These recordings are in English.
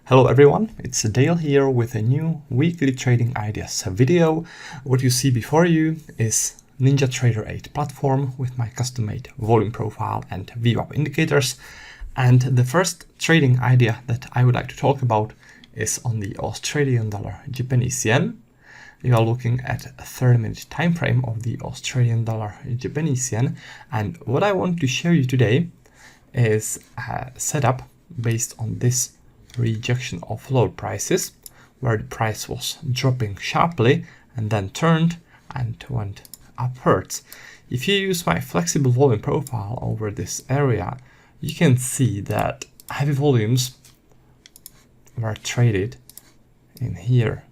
Hello everyone, it's Dale here with a new weekly trading ideas video. What you see before you is NinjaTrader 8 platform with my custom-made volume profile and VWAP indicators. And the first trading idea that I would like to talk about is on the Australian dollar Japanese yen. You are looking at a 30-minute time frame of the Australian dollar Japanese yen. And what I want to show you today is a setup based on this rejection of lower prices, where the price was dropping sharply and then turned and went upwards. If you use my flexible volume profile over this area, you can see that heavy volumes were traded in here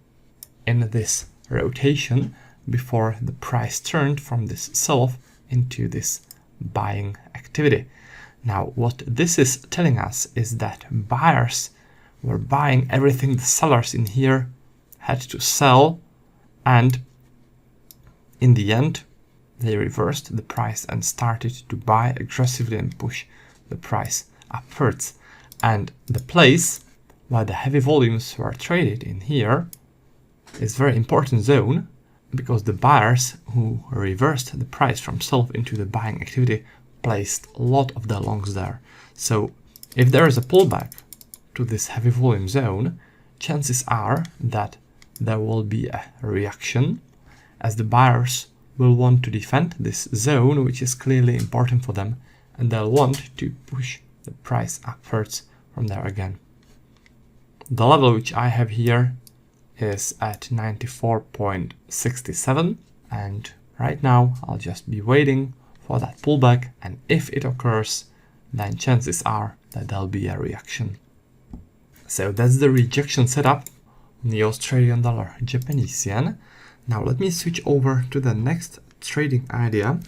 in this rotation before the price turned from this sell-off into this buying activity. Now, what this is telling us is that buyers were buying everything the sellers in here had to sell, and in the end they reversed the price and started to buy aggressively and push the price upwards. And the place where the heavy volumes were traded in here is very important zone, because the buyers who reversed the price from sell into the buying activity placed a lot of their longs there. So if there is a pullback to this heavy volume zone, chances are that there will be a reaction, as the buyers will want to defend this zone, which is clearly important for them, and they'll want to push the price upwards from there again. The level which I have here is at 94.67, and right now I'll just be waiting for that pullback, and if it occurs, then chances are that there'll be a reaction. So that's the rejection setup on the Australian dollar Japanese yen. Now let me switch over to the next trading idea,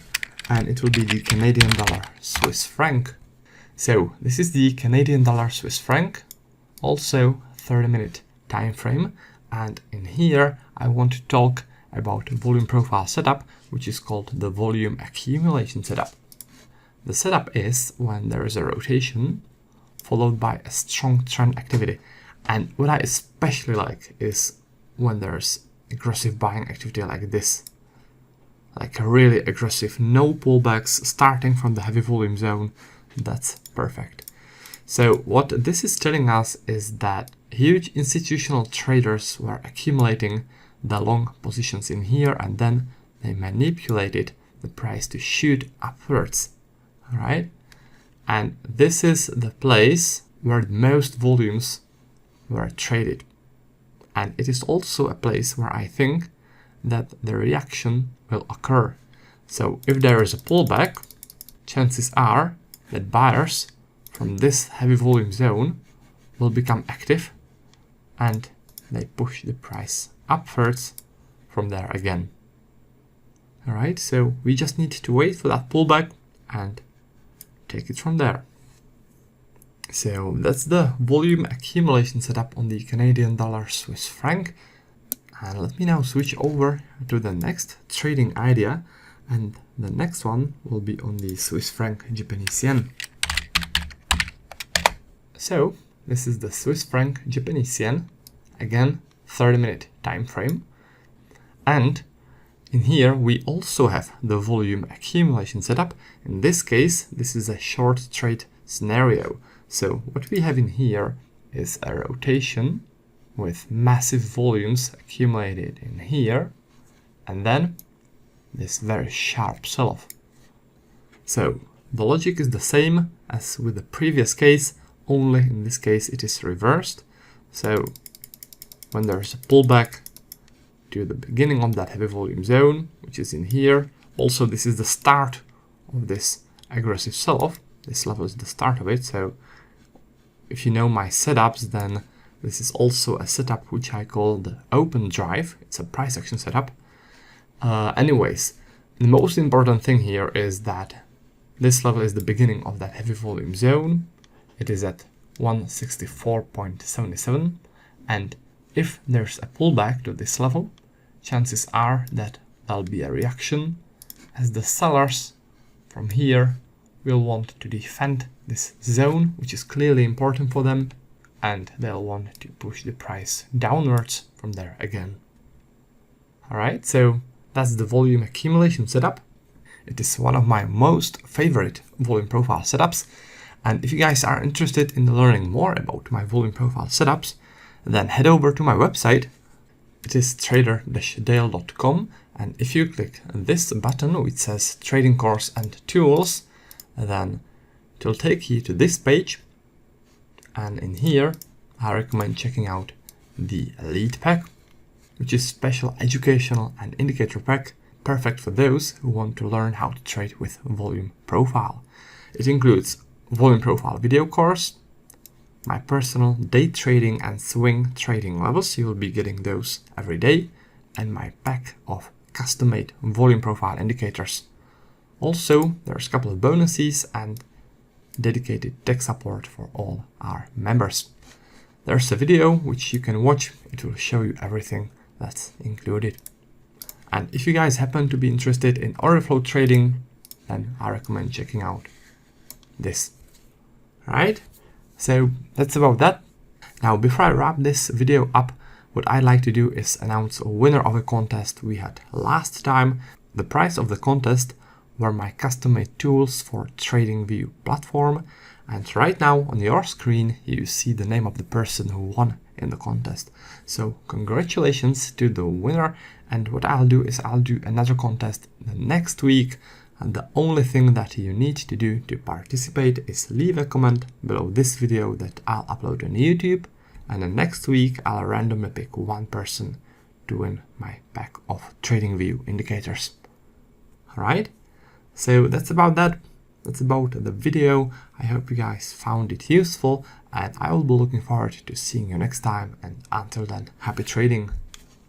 and it will be the Canadian dollar Swiss franc. So this is the Canadian dollar Swiss franc, also 30-minute time frame, and in here I want to talk about a volume profile setup, which is called the volume accumulation setup. The setup is when there is a rotation followed by a strong trend activity. And what I especially like is when there's aggressive buying activity like this, like a really aggressive, no pullbacks starting from the heavy volume zone. That's perfect. So what this is telling us is that huge institutional traders were accumulating the long positions in here, and then they manipulated the price to shoot upwards. All right. And this is the place where the most volumes were traded. And it is also a place where I think that the reaction will occur. So if there is a pullback, chances are that buyers from this heavy volume zone will become active, and they push the price upwards from there again. All right, so we just need to wait for that pullback and take it from there. So that's the volume accumulation setup on the Canadian dollar Swiss franc. And let me now switch over to the next trading idea, and the next one will be on the Swiss franc Japanese yen. So this is the Swiss franc Japanese yen, again 30-minute time frame, and in here we also have the volume accumulation setup. In this case, this is a short trade scenario. So what we have in here is a rotation with massive volumes accumulated in here, and then this very sharp sell-off. So the logic is the same as with the previous case, only in this case it is reversed. So when there's a pullback to the beginning of that heavy volume zone, which is in here. Also, this is the start of this aggressive sell-off. This level is the start of it. So if you know my setups, then this is also a setup which I call the open drive. It's a price action setup. Anyways, the most important thing here is that this level is the beginning of that heavy volume zone. It is at 164.77, and if there's a pullback to this level, chances are that there'll be a reaction, as the sellers from here will want to defend this zone, which is clearly important for them, and they'll want to push the price downwards from there again. All right, so that's the volume accumulation setup. It is one of my most favorite volume profile setups. And if you guys are interested in learning more about my volume profile setups, then head over to my website. It is trader-dale.com. And if you click this button, which says Trading Course and Tools, then it will take you to this page. And in here, I recommend checking out the Elite Pack, which is special educational and indicator pack, perfect for those who want to learn how to trade with volume profile. It includes volume profile video course, my personal day trading and swing trading levels, you will be getting those every day, and my pack of custom-made volume profile indicators. Also, there's a couple of bonuses and dedicated tech support for all our members. There's a video which you can watch, it will show you everything that's included. And if you guys happen to be interested in order flow trading, then I recommend checking out this. Right? So that's about that. Now, before I wrap this video up, what I'd like to do is announce a winner of a contest we had last time. The prize of the contest were my custom-made tools for TradingView platform. And right now on your screen, you see the name of the person who won in the contest. So congratulations to the winner. And what I'll do is I'll do another contest the next week. And the only thing that you need to do to participate is leave a comment below this video that I'll upload on YouTube. And then next week, I'll randomly pick one person to win my pack of TradingView indicators. All right. So that's about that. That's about the video. I hope you guys found it useful, and I will be looking forward to seeing you next time. And until then, happy trading.